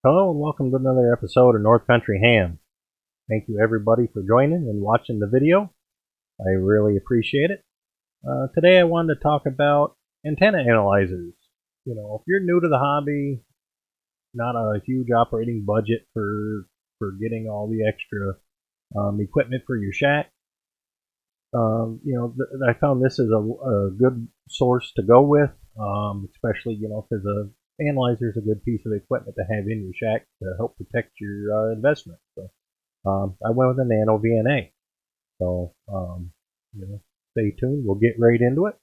Hello and welcome to another episode of North Country Ham. Thank you everybody for joining and watching the video. I really appreciate it. Today I wanted to talk about antenna analyzers. If you're new to the hobby, not a huge operating budget for getting all the extra equipment for your shack, I found this is a good source to go with, especially because a analyzer is a good piece of equipment to have in your shack to help protect your investment. So I went with a Nano VNA. So stay tuned. We'll get right into it.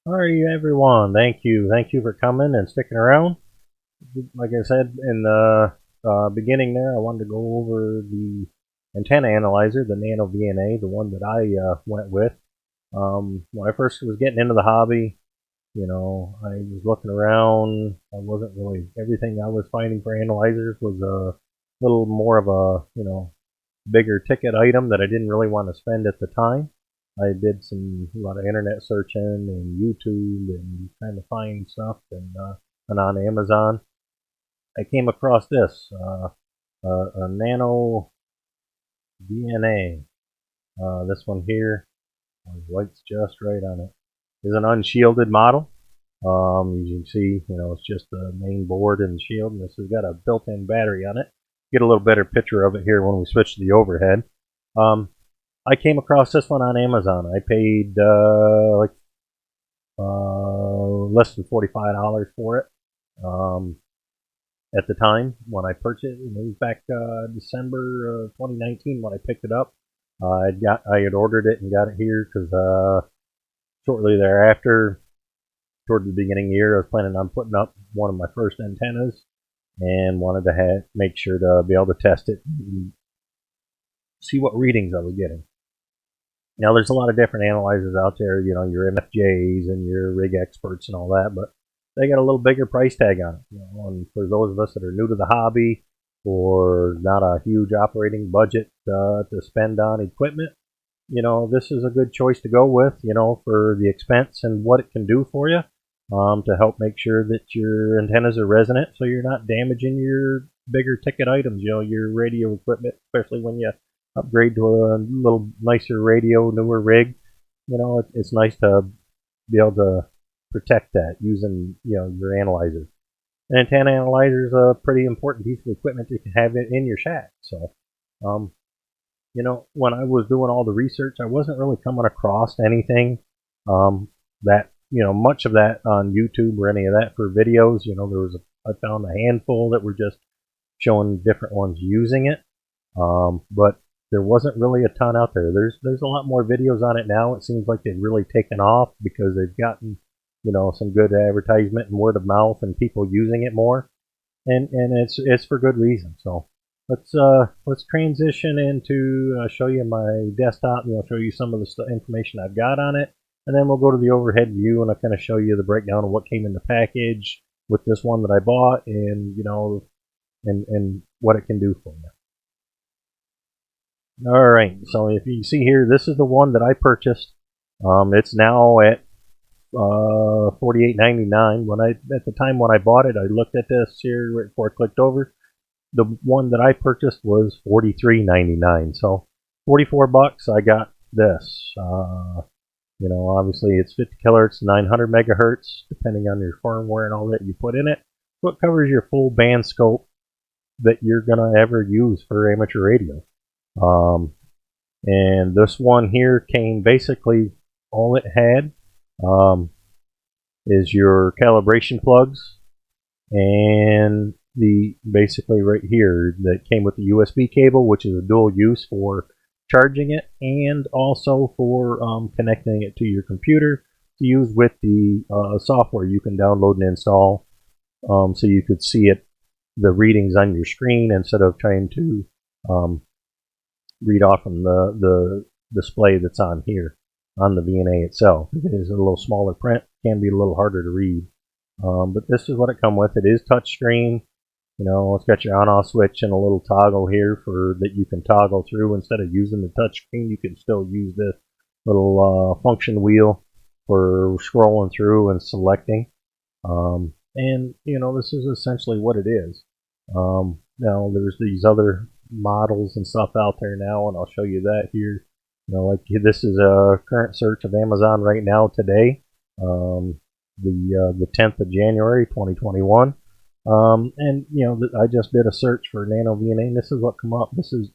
Alright, everyone. Thank you for coming and sticking around. Like I said in the beginning there, I wanted to go over the antenna analyzer, the Nano VNA, the one that I went with. When I first was getting into the hobby, I was looking around. I wasn't really, everything I was finding for analyzers was a little more of a, bigger ticket item that I didn't really want to spend at the time. I did a lot of internet searching and YouTube and trying to find stuff and on Amazon. I came across this, a Nano VNA. This one here, light's just right on it, is an unshielded model. As you can see, it's just the main board and the shield, and this has got a built-in battery on it. Get a little better picture of it here when we switch to the overhead. I came across this one on Amazon. I paid less than $45 for it at the time when I purchased it. It was back December 2019 when I picked it up. I had ordered it and got it here because shortly thereafter, toward the beginning of the year, I was planning on putting up one of my first antennas and wanted to make sure to be able to test it and see what readings I was getting. Now, there's a lot of different analyzers out there, your MFJs and your rig experts and all that, but they got a little bigger price tag on it. And for those of us that are new to the hobby or not a huge operating budget to spend on equipment, this is a good choice to go with, for the expense and what it can do for you, to help make sure that your antennas are resonant so you're not damaging your bigger ticket items, your radio equipment, especially when you upgrade to a little nicer radio, newer rig. It's nice to be able to protect that using your analyzer. An antenna analyzer is a pretty important piece of equipment to have it in your shack. So, when I was doing all the research, I wasn't really coming across anything that much of that on YouTube or any of that for videos. I found a handful that were just showing different ones using it, but there wasn't really a ton out there. There's a lot more videos on it now. It seems like they've really taken off because they've gotten some good advertisement and word of mouth and people using it more. and it's for good reason. So let's transition into show you my desktop. Show you some of the information I've got on it, and then we'll go to the overhead view and I'll kind of show you the breakdown of what came in the package with this one that I bought, and and what it can do for you. All right, so if you see here, this is the one that I purchased. It's now at $48.99. At the time when I bought it, I looked at this here right before I clicked over. The one that I purchased was $43.99. So 44 bucks, I got this. Obviously it's 50 kilohertz, 900 megahertz, depending on your firmware and all that you put in it. So it covers your full band scope that you're gonna ever use for amateur radio. And this one here came basically all it had is your calibration plugs, and the basically right here that came with the USB cable, which is a dual use for charging it and also for connecting it to your computer to use with the software you can download and install, so you could see the readings on your screen instead of trying to read off from the display that's on here on the VNA itself. It is a little smaller print, can be a little harder to read, but this is what it comes with. It is touchscreen. It's got your on-off switch and a little toggle here for that you can toggle through. Instead of using the touchscreen, you can still use this little function wheel for scrolling through and selecting. And this is essentially what it is. Now there's these other models and stuff out there now, and I'll show you that here. Like this is a current search of Amazon right now today, the 10th of January 2021. And I just did a search for Nano VNA, and this is what come up. This is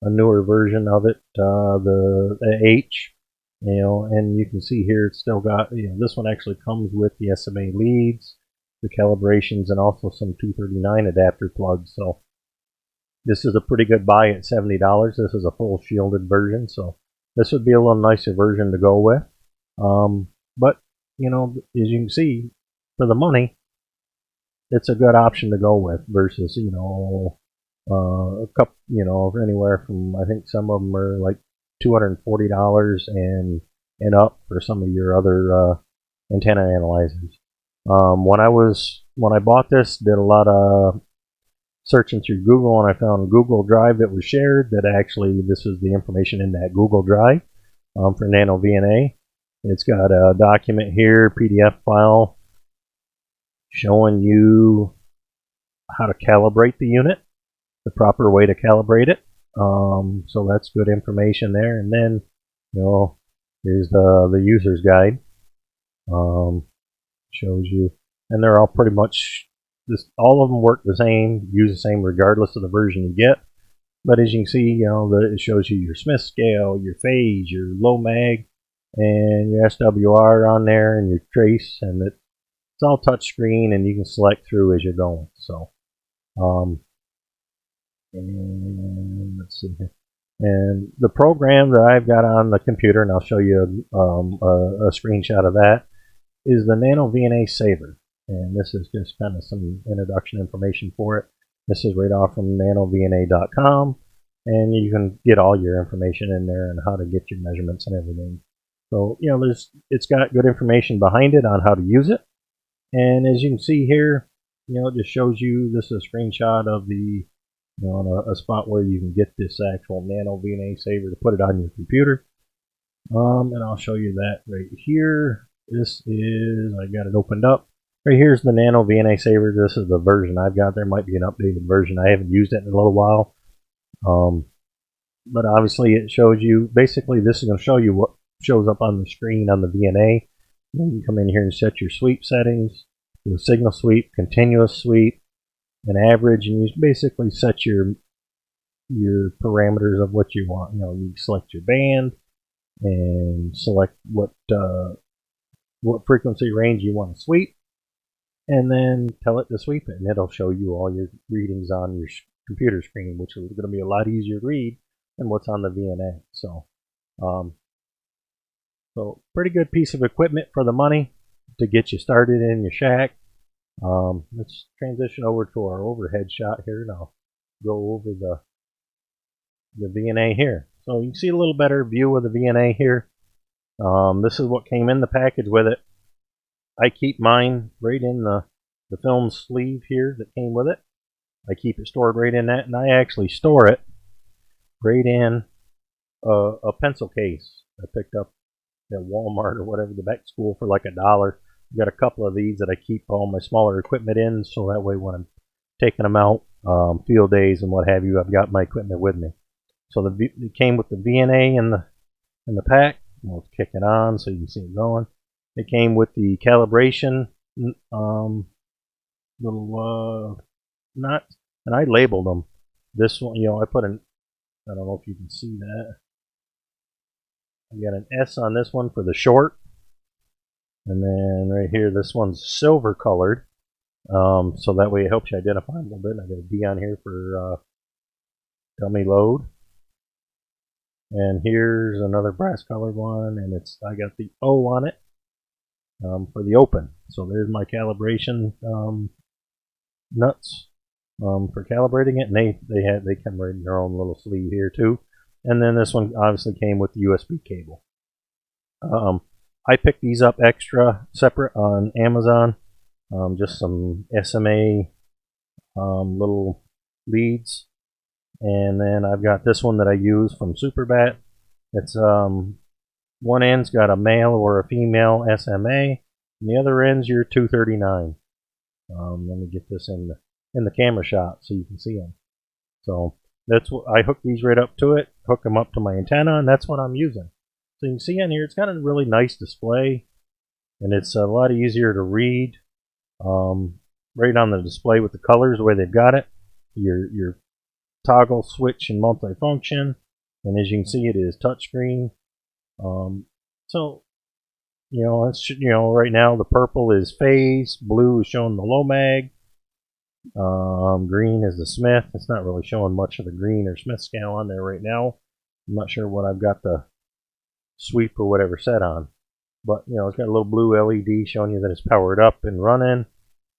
a newer version of it, the H, and you can see here it's still got, this one actually comes with the SMA leads, the calibrations, and also some 239 adapter plugs. So this is a pretty good buy at $70. This is a full shielded version, so this would be a little nicer version to go with. But as you can see, for the money, it's a good option to go with versus a couple, anywhere from, I think some of them are like $240 and up for some of your other antenna analyzers. When I bought this, did a lot of searching through Google, and I found a Google Drive that was shared that actually this is the information in that Google Drive for Nano VNA. It's got a document here, PDF file, showing you how to calibrate the unit, the proper way to calibrate it. So that's good information there. And then, here's the user's guide. Shows you, and they're all pretty much all of them work the same, use the same regardless of the version you get. But as you can see, it shows you your Smith scale, your phase, your low mag, and your SWR on there, and your trace, and it's all touch screen, and you can select through as you're going. So, and let's see here. And the program that I've got on the computer, and I'll show you a screenshot of that, is the Nano VNA Saver. And this is just kind of some introduction information for it. This is right off from nanovna.com, and you can get all your information in there and how to get your measurements and everything. So, it's got good information behind it on how to use it. And as you can see here, it just shows you, this is a screenshot of the, on a spot where you can get this actual Nano VNA Saver to put it on your computer. And I'll show you that right here. This is, I got it opened up. Right here's the Nano VNA Saver. This is the version I've got. There might be an updated version. I haven't used it in a little while. But obviously it shows you, basically this is going to show you what shows up on the screen on the VNA. You can come in here and set your sweep settings, do a signal sweep, continuous sweep, an average, and you basically set your parameters of what you want. You select your band and select what frequency range you want to sweep, and then tell it to sweep it, and it'll show you all your readings on your computer screen, which is going to be a lot easier to read than what's on the VNA. So, pretty good piece of equipment for the money to get you started in your shack. Let's transition over to our overhead shot here, and I'll go over the VNA here. So you can see a little better view of the VNA here. This is what came in the package with it. I keep mine right in the film sleeve here that came with it. I keep it stored right in that, and I actually store it right in a pencil case I picked up at Walmart or whatever, the back school, for like $1. I've got a couple of these that I keep all my smaller equipment in, so that way when I'm taking them out, field days and what have you, I've got my equipment with me. So it came with the VNA in the pack. Let's kick it on so you can see it going. It came with the calibration little nuts, and I labeled them. This one, I put an, I don't know if you can see that. I got an S on this one for the short, and then right here, this one's silver colored, so that way it helps you identify them a little bit. I got a D on here for dummy load. And here's another brass colored one, and I got the O on it for the open. So there's my calibration nuts for calibrating it, and they come right in their own little sleeve here too. And then this one obviously came with the USB cable. I picked these up extra separate on Amazon, just some SMA little leads. And then I've got this one that I use from Superbat. It's one end's got a male or a female SMA, and the other end's your 239. Let me get this in the camera shot so you can see them. So that's what I hook these right up to it, hook them up to my antenna, and that's what I'm using. So you can see on here, it's got a really nice display, and it's a lot easier to read. Right on the display with the colors, the way they've got it. Your toggle switch and multifunction, and as you can see, it is touchscreen. So it's right now the purple is phase, blue is showing the low mag, green is the Smith. It's not really showing much of the green or Smith scale on there right now. I'm not sure what I've got the sweep or whatever set on, but it's got a little blue LED showing you that it's powered up and running,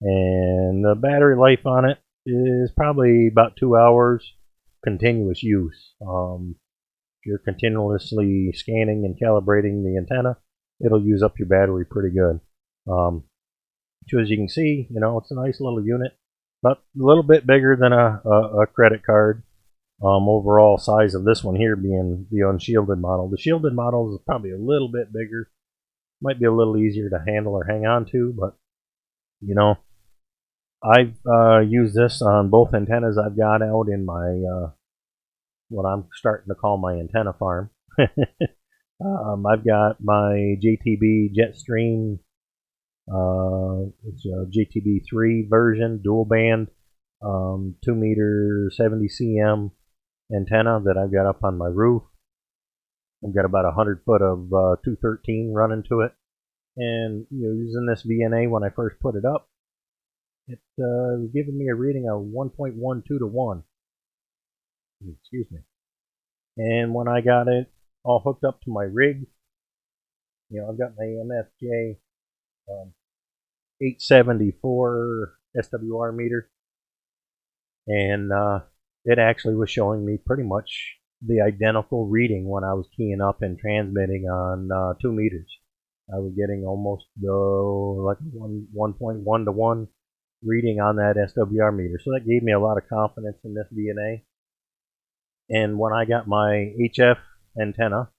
and the battery life on it is probably about 2 hours continuous use. If you're continuously scanning and calibrating the antenna, it'll use up your battery pretty good. So as you can see, it's a nice little unit, but a little bit bigger than a credit card. Overall size of this one here being the unshielded model. The shielded model is probably a little bit bigger. Might be a little easier to handle or hang on to, but I've used this on both antennas I've got out in my what I'm starting to call my antenna farm. I've got my JTB Jetstream, it's a JTB3 version, dual band, 2 meter 70 cm antenna that I've got up on my roof. I've got about 100 foot of 213 running to it, and using this VNA when I first put it up, it was giving me a reading of 1.12 to 1. Excuse me. And when I got it all hooked up to my rig, I've got my MFJ 874 SWR meter, and it actually was showing me pretty much the identical reading when I was keying up and transmitting on 2 meters. I was getting almost like 1.1 to 1 reading on that SWR meter. So that gave me a lot of confidence in this VNA. And when I got my HF antenna,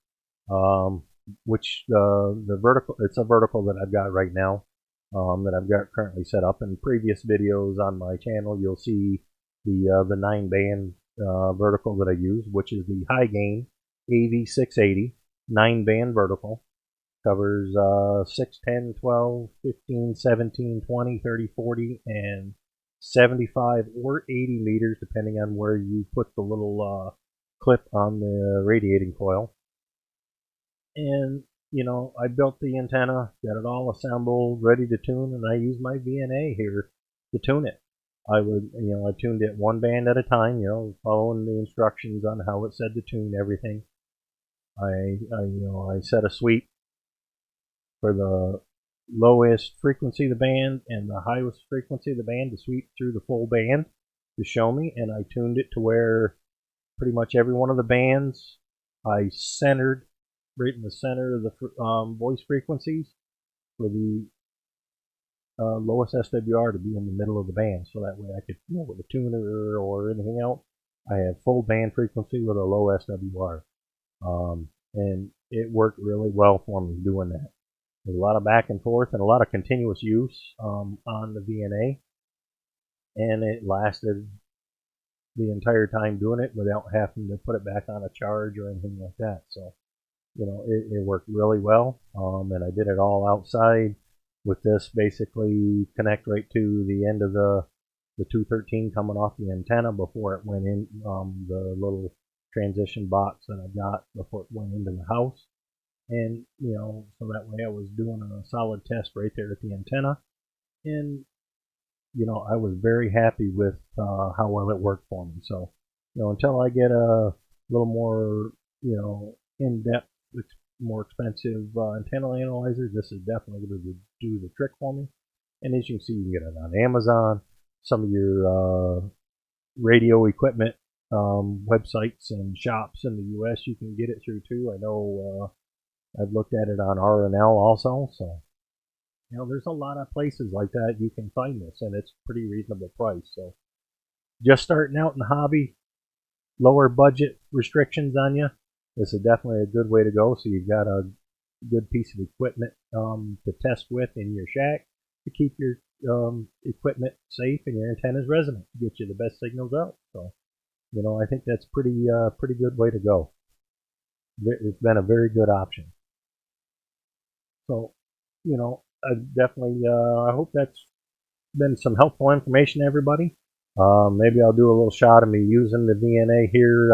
which the vertical, it's a vertical that I've got right now, that I've got currently set up. In previous videos on my channel, you'll see the 9-band vertical that I use, which is the high gain AV680 9-band vertical. Covers 6, 10, 12, 15, 17, 20, 30, 40, and 75 or 80 meters, depending on where you put the little clip on the radiating coil. And, I built the antenna, got it all assembled, ready to tune, and I use my VNA here to tune it. I tuned it 1 band at a time, following the instructions on how it said to tune everything. I set a sweep for the lowest frequency of the band and the highest frequency of the band to sweep through the full band to show me, and I tuned it to where pretty much every one of the bands I centered right in the center of the voice frequencies for the lowest SWR to be in the middle of the band, so that way I could, with a tuner or anything else, I had full band frequency with a low SWR. And it worked really well for me doing that. There's a lot of back and forth and a lot of continuous use on the VNA, and it lasted the entire time doing it without having to put it back on a charge or anything like that. So, it worked really well, and I did it all outside with this basically connect right to the end of the 213 coming off the antenna before it went in the little transition box that I got before it went into the house. And, so that way I was doing a solid test right there at the antenna. And, I was very happy with how well it worked for me. So, until I get a little more, in-depth, more expensive antenna analyzer, this is definitely going to do the trick for me. And as you can see, you can get it on Amazon. Some of your radio equipment websites and shops in the U.S. you can get it through too. I know I've looked at it on R&L also, so there's a lot of places like that you can find this, and it's pretty reasonable price. So just starting out in the hobby, lower budget restrictions on you, this is definitely a good way to go. So you've got a good piece of equipment to test with in your shack to keep your equipment safe and your antennas resonant to get you the best signals out. So, I think that's pretty good way to go. It's been a very good option. So, I definitely I hope that's been some helpful information to everybody. Maybe I'll do a little shot of me using the VNA here.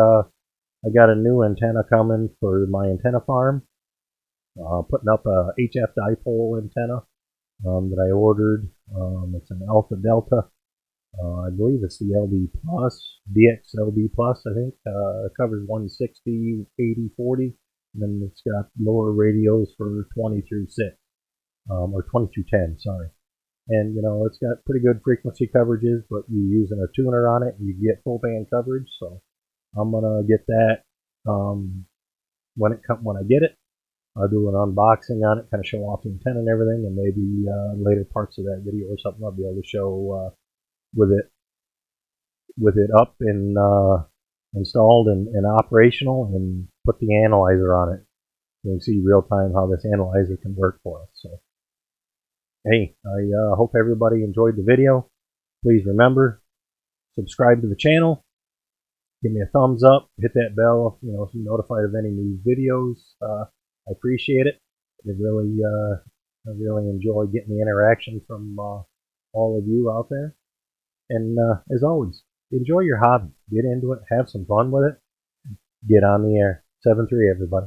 I got a new antenna coming for my antenna farm. Putting up a HF dipole antenna that I ordered. It's an Alpha Delta. I believe it's the LB Plus, DX LB Plus, I think. It covers 160, 80, 40. And then it's got lower radios for 20 through 6. Or 20 through 10, sorry. And, it's got pretty good frequency coverages, but you're using a tuner on it and you get full band coverage. So I'm going to get that when I get it. I'll do an unboxing on it, kind of show off the antenna and everything, and maybe later parts of that video or something I'll be able to show with it up and installed and operational, and put the analyzer on it. You can see real time how this analyzer can work for us. So, hey, I hope everybody enjoyed the video. Please remember, subscribe to the channel, give me a thumbs up, hit that bell, so you're notified of any new videos. I appreciate it. I really enjoy getting the interaction from all of you out there. And as always, enjoy your hobby. Get into it. Have some fun with it. Get on the air. 7-3, everybody.